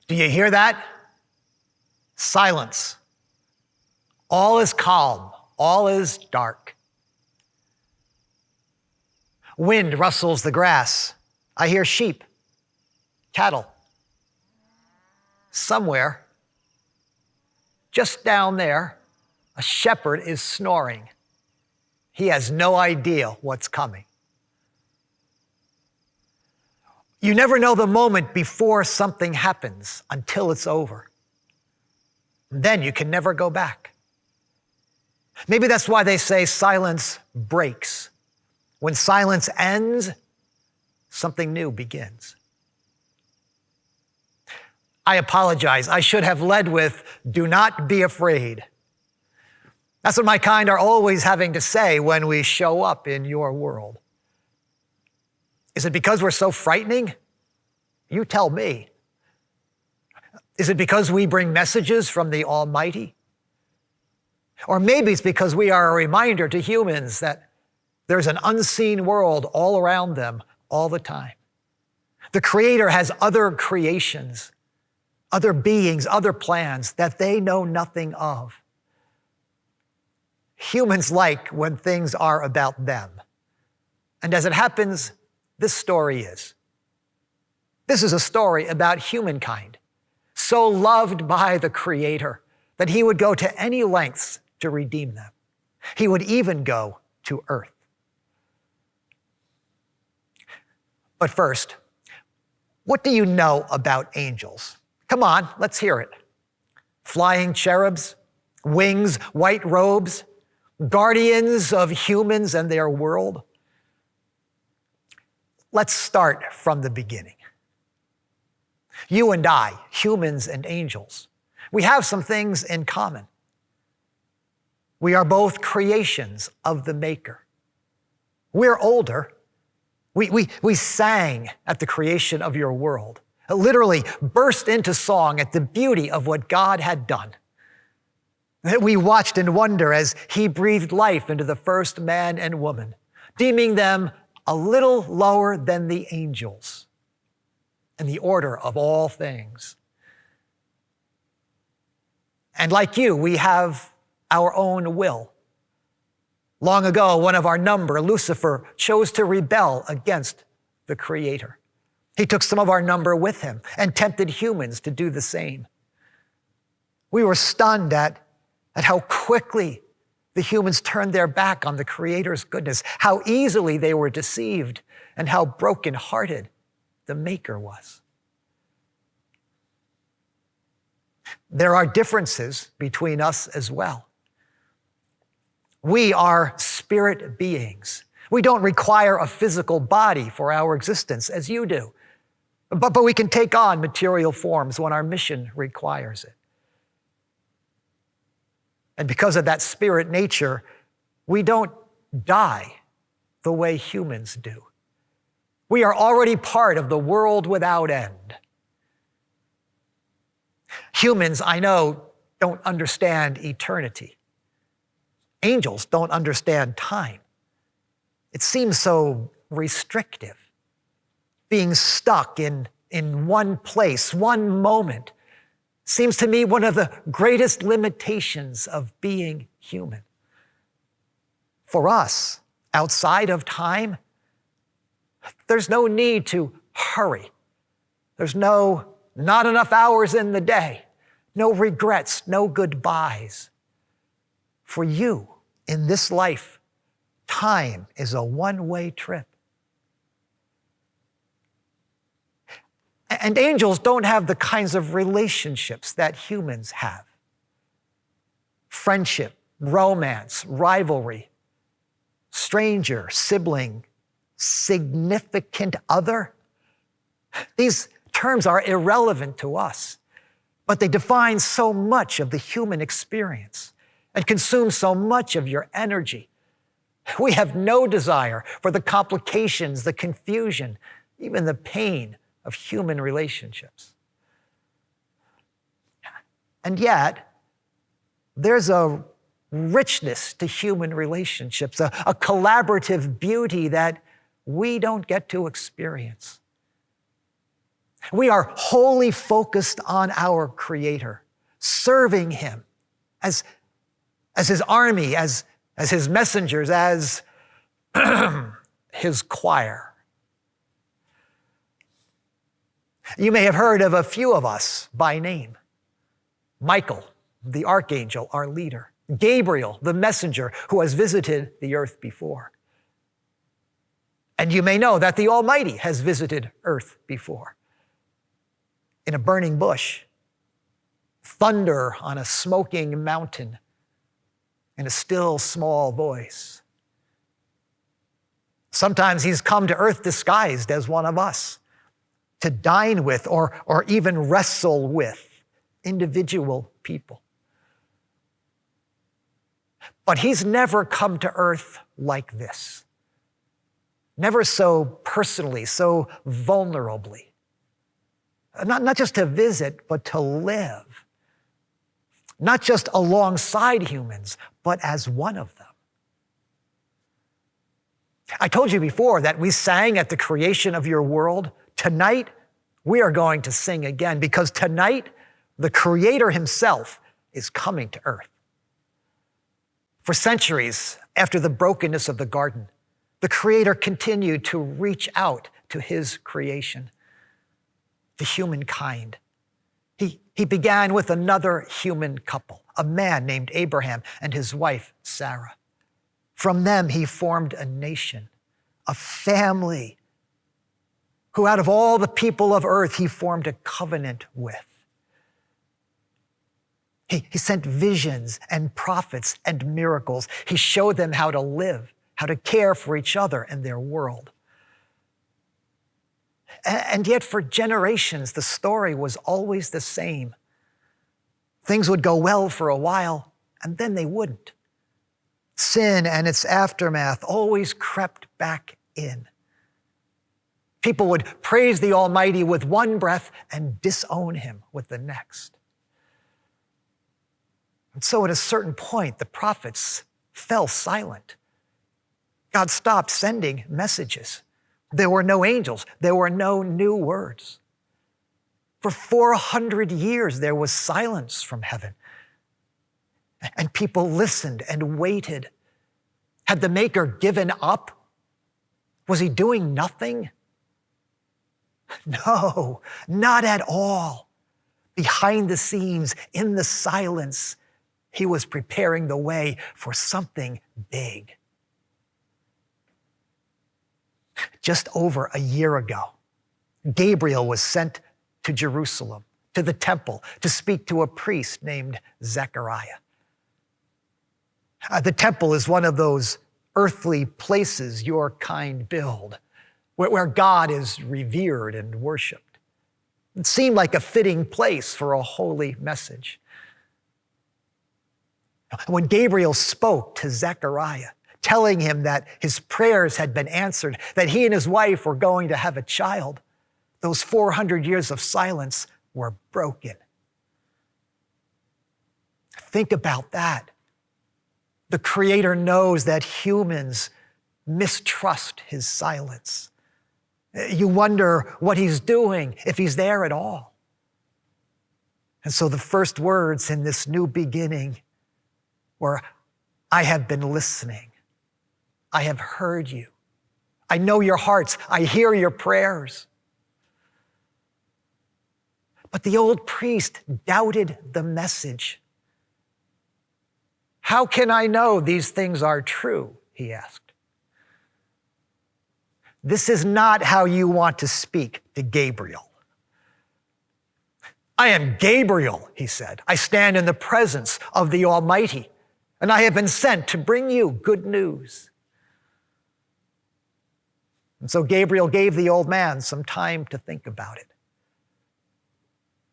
Do you hear that? Silence. All is calm. All is dark. Wind rustles the grass. I hear sheep, cattle. Somewhere, just down there, a shepherd is snoring. He has no idea what's coming. You never know the moment before something happens until it's over. Then you can never go back. Maybe that's why they say silence breaks. When silence ends, something new begins. I apologize. I should have led with, do not be afraid. That's what my kind are always having to say when we show up in your world. Is it because we're so frightening? You tell me. Is it because we bring messages from the Almighty? Or maybe it's because we are a reminder to humans that there's an unseen world all around them all the time. The Creator has other creations, other beings, other plans that they know nothing of. Humans like when things are about them. And as it happens, this story is. This is a story about humankind, so loved by the Creator that He would go to any lengths to redeem them. He would even go to earth. But first, what do you know about angels? Come on, let's hear it. Flying cherubs, wings, white robes, guardians of humans and their world. Let's start from the beginning. You and I, humans and angels, we have some things in common. We are both creations of the Maker. We're older. We sang at the creation of your world, literally burst into song at the beauty of what God had done. We watched in wonder as He breathed life into the first man and woman, deeming them a little lower than the angels in the order of all things. And like you, we have our own will. Long ago, one of our number, Lucifer, chose to rebel against the Creator. He took some of our number with him and tempted humans to do the same. We were stunned at how quickly the humans turned their back on the Creator's goodness, how easily they were deceived, and how brokenhearted the Maker was. There are differences between us as well. We are spirit beings. We don't require a physical body for our existence as you do, but we can take on material forms when our mission requires it. And because of that spirit nature, we don't die the way humans do. We are already part of the world without end. Humans, I know, don't understand eternity. Angels don't understand time. It seems so restrictive. Being stuck in one place, one moment, seems to me one of the greatest limitations of being human. For us, outside of time, there's no need to hurry. There's not enough hours in the day, no regrets, no goodbyes. For you, in this life, time is a one-way trip. And angels don't have the kinds of relationships that humans have. Friendship, romance, rivalry, stranger, sibling, significant other. These terms are irrelevant to us, but they define so much of the human experience and consume so much of your energy. We have no desire for the complications, the confusion, even the pain of human relationships. And yet, there's a richness to human relationships, a collaborative beauty that we don't get to experience. We are wholly focused on our Creator, serving Him as His army, as His messengers, as His choir. You may have heard of a few of us by name. Michael, the archangel, our leader. Gabriel, the messenger who has visited the earth before. And you may know that the Almighty has visited earth before. In a burning bush, thunder on a smoking mountain, and a still small voice. Sometimes He's come to earth disguised as one of us, to dine with or even wrestle with individual people. But He's never come to earth like this. Never so personally, so vulnerably. Not just to visit, but to live. Not just alongside humans, but as one of them. I told you before that we sang at the creation of your world. Tonight, we are going to sing again, because tonight, the Creator Himself is coming to earth. For centuries after the brokenness of the garden, the Creator continued to reach out to His creation, the humankind. He began with another human couple, a man named Abraham and his wife, Sarah. From them, He formed a nation, a family, who out of all the people of earth, He formed a covenant with. He sent visions and prophets and miracles. He showed them how to live, how to care for each other and their world. And yet for generations, the story was always the same. Things would go well for a while, and then they wouldn't. Sin and its aftermath always crept back in. People would praise the Almighty with one breath and disown Him with the next. And so at a certain point, the prophets fell silent. God stopped sending messages. There were no angels. There were no new words. For 400 years, there was silence from heaven. And people listened and waited. Had the Maker given up? Was He doing nothing? No, not at all. Behind the scenes, in the silence, He was preparing the way for something big. Just over a year ago, Gabriel was sent to Jerusalem, to the temple, to speak to a priest named Zechariah. The temple is one of those earthly places your kind build, where God is revered and worshiped. It seemed like a fitting place for a holy message. When Gabriel spoke to Zechariah, telling him that his prayers had been answered, that he and his wife were going to have a child, those 400 years of silence were broken. Think about that. The Creator knows that humans mistrust His silence. You wonder what He's doing, if He's there at all. And so the first words in this new beginning were, I have been listening. I have heard you. I know your hearts. I hear your prayers. But the old priest doubted the message. How can I know these things are true? He asked. This is not how you want to speak to Gabriel. I am Gabriel, he said. I stand in the presence of the Almighty, and I have been sent to bring you good news. And so Gabriel gave the old man some time to think about it.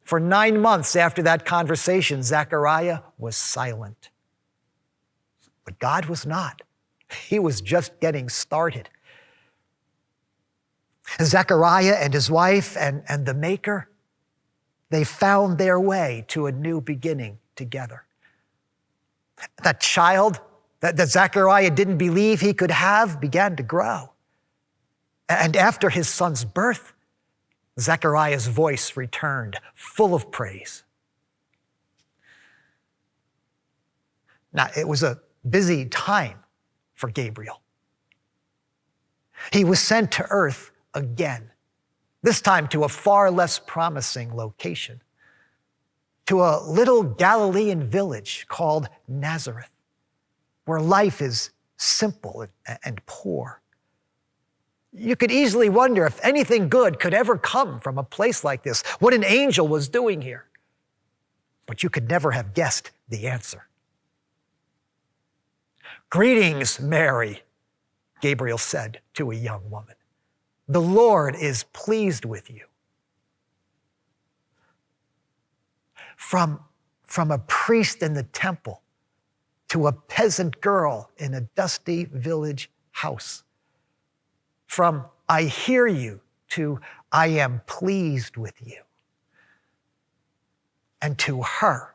For 9 months after that conversation, Zechariah was silent. But God was not. He was just getting started. Zechariah and his wife and the Maker, they found their way to a new beginning together. That child that Zechariah didn't believe he could have began to grow. And after his son's birth, Zechariah's voice returned, full of praise. Now, it was a busy time for Gabriel. He was sent to earth again, this time to a far less promising location, to a little Galilean village called Nazareth, where life is simple and poor. You could easily wonder if anything good could ever come from a place like this, what an angel was doing here. But you could never have guessed the answer. "Greetings, Mary," Gabriel said to a young woman. "The Lord is pleased with you." From a priest in the temple to a peasant girl in a dusty village house. From "I hear you" to "I am pleased with you." And to her,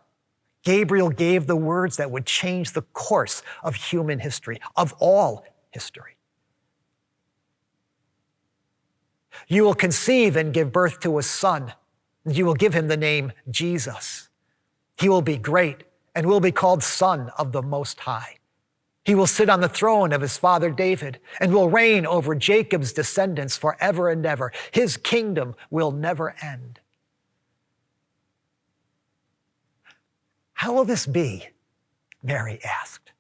Gabriel gave the words that would change the course of human history, of all history. "You will conceive and give birth to a son, and you will give him the name Jesus. He will be great and will be called Son of the Most High. He will sit on the throne of his father David and will reign over Jacob's descendants forever and ever. His kingdom will never end." "How will this be?" Mary asked.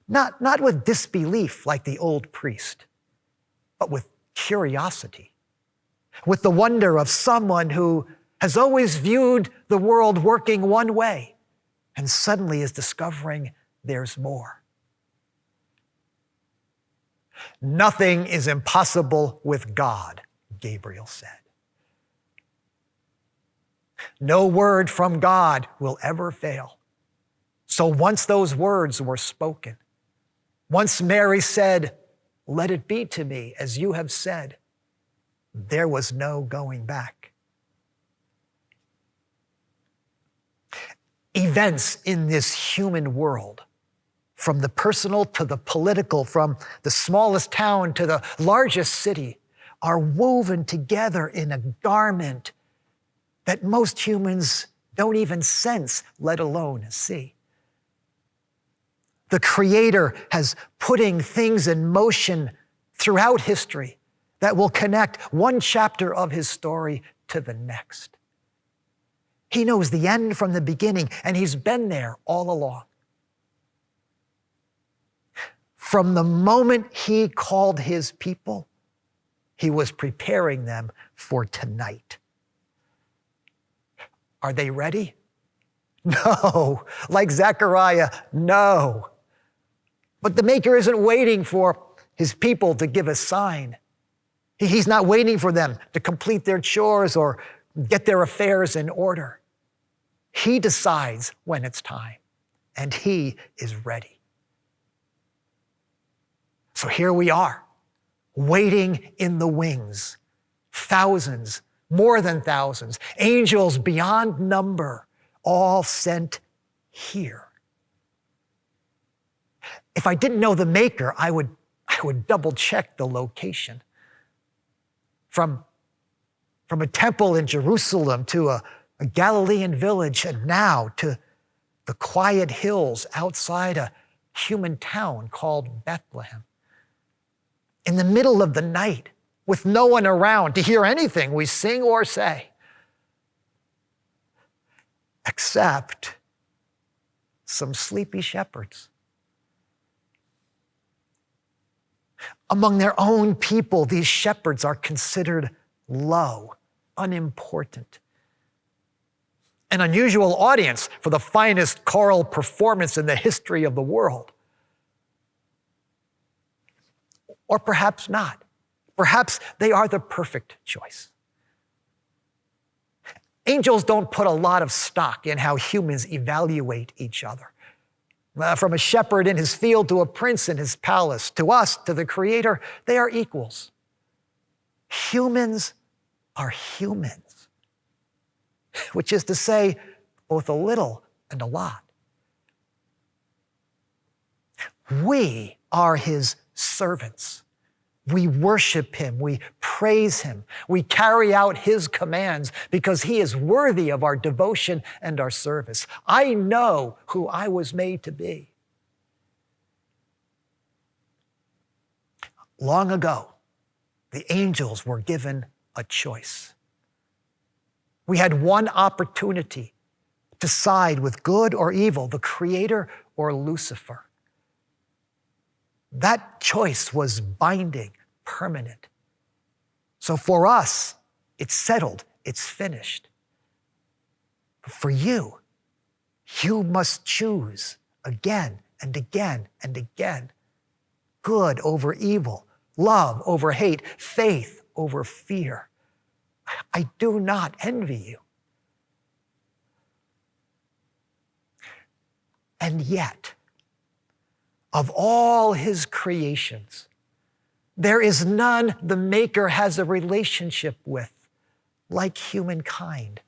Not with disbelief like the old priest, but with curiosity, with the wonder of someone who has always viewed the world working one way and suddenly is discovering there's more. "Nothing is impossible with God," Gabriel said. No word from God will ever fail. So once those words were spoken, once Mary said, "Let it be to me as you have said," there was no going back. Events in this human world, from the personal to the political, from the smallest town to the largest city, are woven together in a garment that most humans don't even sense, let alone see. The Creator has putting things in motion throughout history that will connect one chapter of his story to the next. He knows the end from the beginning, and he's been there all along. From the moment he called his people, he was preparing them for tonight. Are they ready? No. Like Zechariah, no. But the Maker isn't waiting for his people to give a sign. He's not waiting for them to complete their chores or get their affairs in order. He decides when it's time, and he is ready. So here we are, waiting in the wings. Thousands, more than thousands, angels beyond number, all sent here. If I didn't know the Maker, I would double check the location. From a temple in Jerusalem to a Galilean village, and now to the quiet hills outside a human town called Bethlehem. In the middle of the night, with no one around to hear anything we sing or say, except some sleepy shepherds. Among their own people, these shepherds are considered low, unimportant. An unusual audience for the finest choral performance in the history of the world. Or perhaps not. Perhaps they are the perfect choice. Angels don't put a lot of stock in how humans evaluate each other. From a shepherd in his field to a prince in his palace, to us, to the Creator, they are equals. Humans are humans, which is to say, both a little and a lot. We are his servants, We worship him. We praise him. We carry out his commands because he is worthy of our devotion and our service. I know who I was made to be. Long ago, the angels were given a choice. We had one opportunity to side with good or evil, the Creator or Lucifer. That choice was binding, permanent. So for us, it's settled, it's finished. But for you, you must choose again and again and again. Good over evil, love over hate, faith over fear. I do not envy you. And yet, of all his creations, there is none the Maker has a relationship with like humankind.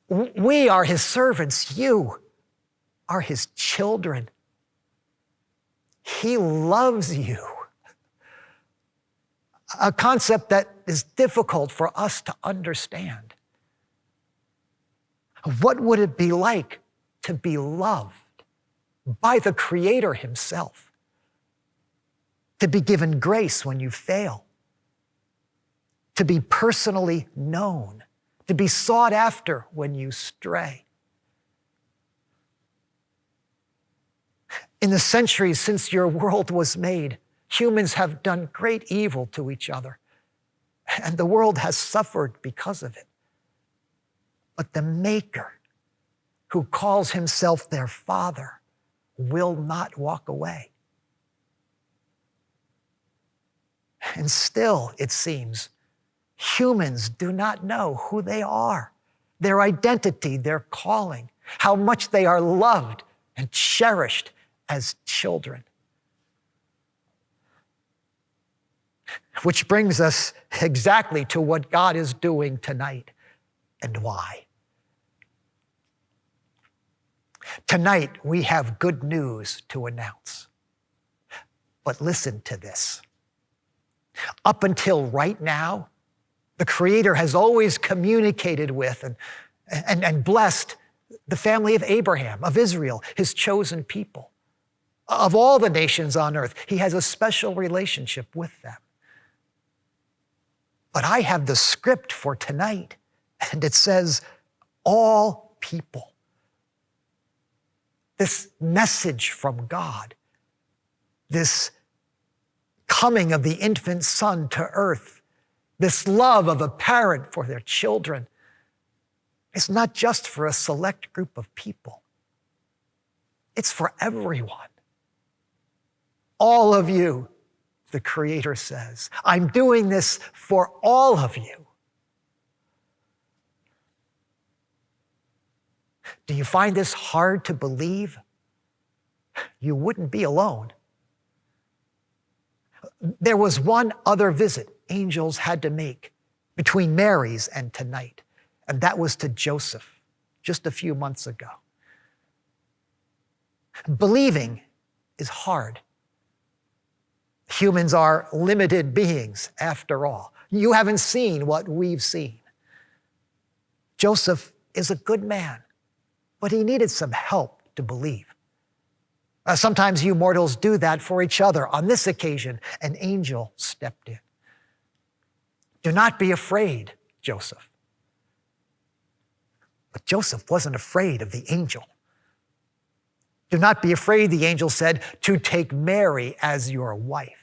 We are his servants. You are his children. He loves you. A concept that is difficult for us to understand. What would it be like to be loved by the Creator himself? To be given grace when you fail. To be personally known. To be sought after when you stray. In the centuries since your world was made, humans have done great evil to each other, and the world has suffered because of it. But the Maker, who calls himself their Father, will not walk away. And still, it seems, humans do not know who they are, their identity, their calling, how much they are loved and cherished as children. Which brings us exactly to what God is doing tonight and why. Tonight, we have good news to announce. But listen to this. Up until right now, the Creator has always communicated with and blessed the family of Abraham, of Israel, his chosen people. Of all the nations on earth, he has a special relationship with them. But I have the script for tonight, and it says, all people. This message from God, this coming of the infant son to earth, this love of a parent for their children, is not just for a select group of people. It's for everyone. All of you, the Creator says. I'm doing this for all of you. Do you find this hard to believe? You wouldn't be alone. There was one other visit angels had to make between Mary's and tonight, and that was to Joseph just a few months ago. Believing is hard. Humans are limited beings, after all. You haven't seen what we've seen. Joseph is a good man, but he needed some help to believe. Sometimes you mortals do that for each other. On this occasion, an angel stepped in. Do not be afraid, Joseph. But Joseph wasn't afraid of the angel. Do not be afraid, the angel said, to take Mary as your wife.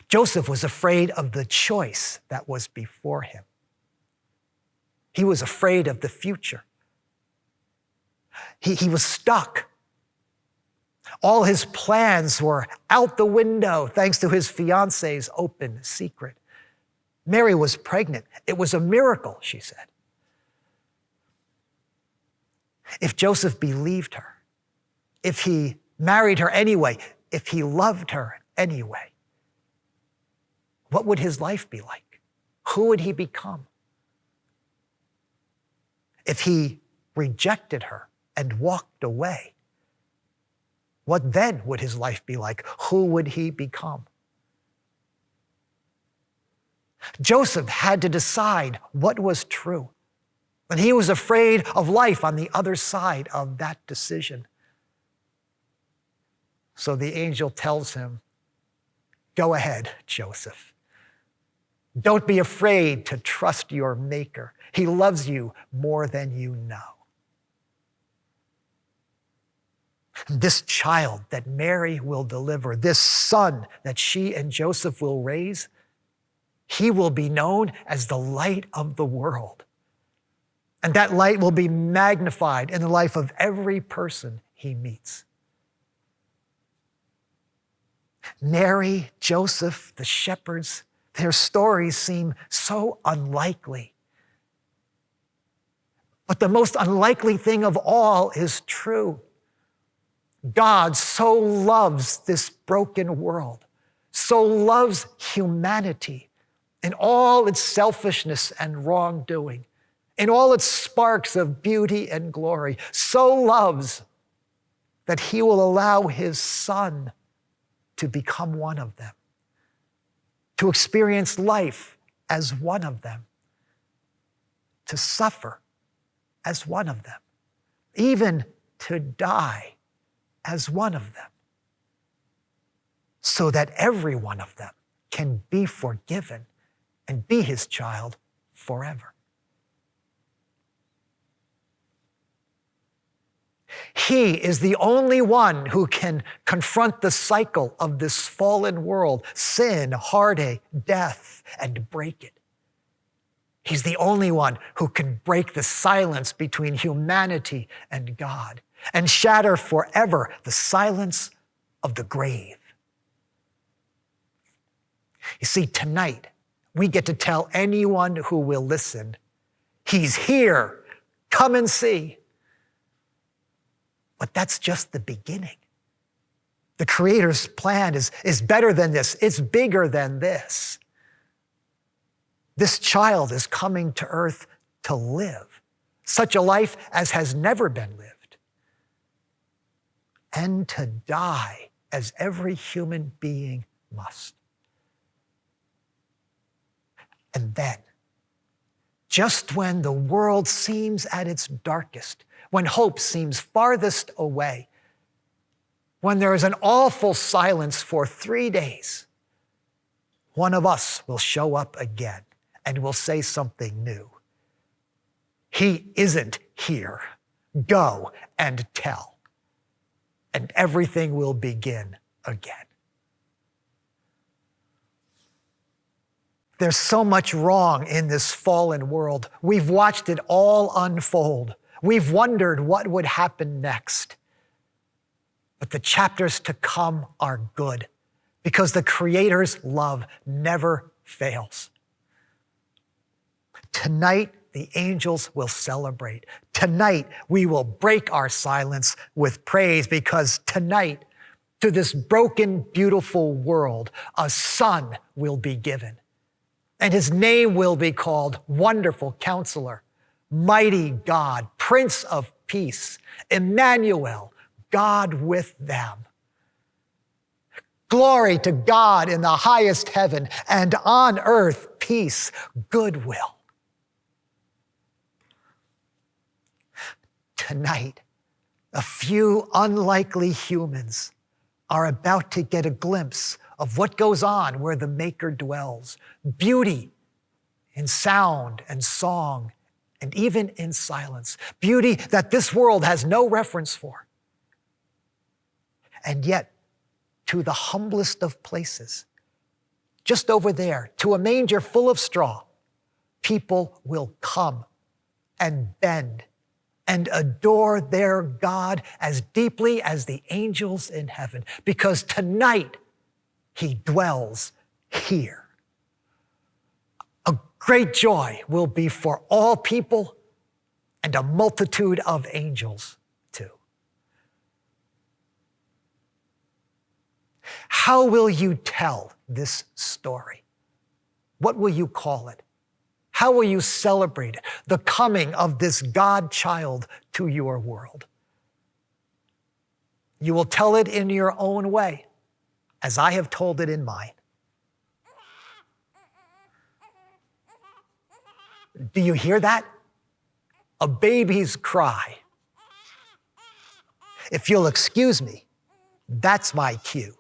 Joseph was afraid of the choice that was before him. He was afraid of the future. He was stuck. All his plans were out the window thanks to his fiance's open secret. Mary was pregnant. It was a miracle, she said. If Joseph believed her, if he married her anyway, if he loved her anyway, what would his life be like? Who would he become? If he rejected her and walked away, What then would his life be like? Who would he become? Joseph had to decide what was true, and he was afraid of life on the other side of that decision. So the angel tells him, "Go ahead, Joseph. Don't be afraid to trust your Maker. He loves you more than you know." This child that Mary will deliver, this son that she and Joseph will raise, he will be known as the light of the world. And that light will be magnified in the life of every person he meets. Mary, Joseph, the shepherds, their stories seem so unlikely. But the most unlikely thing of all is true. God so loves this broken world, so loves humanity in all its selfishness and wrongdoing, in all its sparks of beauty and glory, so loves that he will allow his son to become one of them, to experience life as one of them, to suffer as one of them, even to die as one of them, so that every one of them can be forgiven and be his child forever. He is the only one who can confront the cycle of this fallen world, sin, heartache, death, and break it. He's the only one who can break the silence between humanity and God and shatter forever the silence of the grave. You see, tonight, we get to tell anyone who will listen, he's here, come and see. But that's just the beginning. The Creator's plan is better than this. It's bigger than this. This child is coming to earth to live such a life as has never been lived, and to die as every human being must. And then, just when the world seems at its darkest, when hope seems farthest away, when there is an awful silence for 3 days, one of us will show up again and will say something new. He isn't here. Go and tell. And everything will begin again. There's so much wrong in this fallen world. We've watched it all unfold. We've wondered what would happen next. But the chapters to come are good because the Creator's love never fails. Tonight, the angels will celebrate. Tonight, we will break our silence with praise because tonight, to this broken, beautiful world, a son will be given. And his name will be called Wonderful Counselor, Mighty God, Prince of Peace, Emmanuel, God with them. Glory to God in the highest heaven, and on earth peace, goodwill. Tonight, a few unlikely humans are about to get a glimpse of what goes on where the Maker dwells. Beauty in sound and song, and even in silence. Beauty that this world has no reference for. And yet, to the humblest of places, just over there, to a manger full of straw, people will come and bend and adore their God as deeply as the angels in heaven, because tonight he dwells here. A great joy will be for all people and a multitude of angels too. How will you tell this story? What will you call it? How will you celebrate it? The coming of this God child to your world. You will tell it in your own way, as I have told it in mine. Do you hear that? A baby's cry. If you'll excuse me, that's my cue.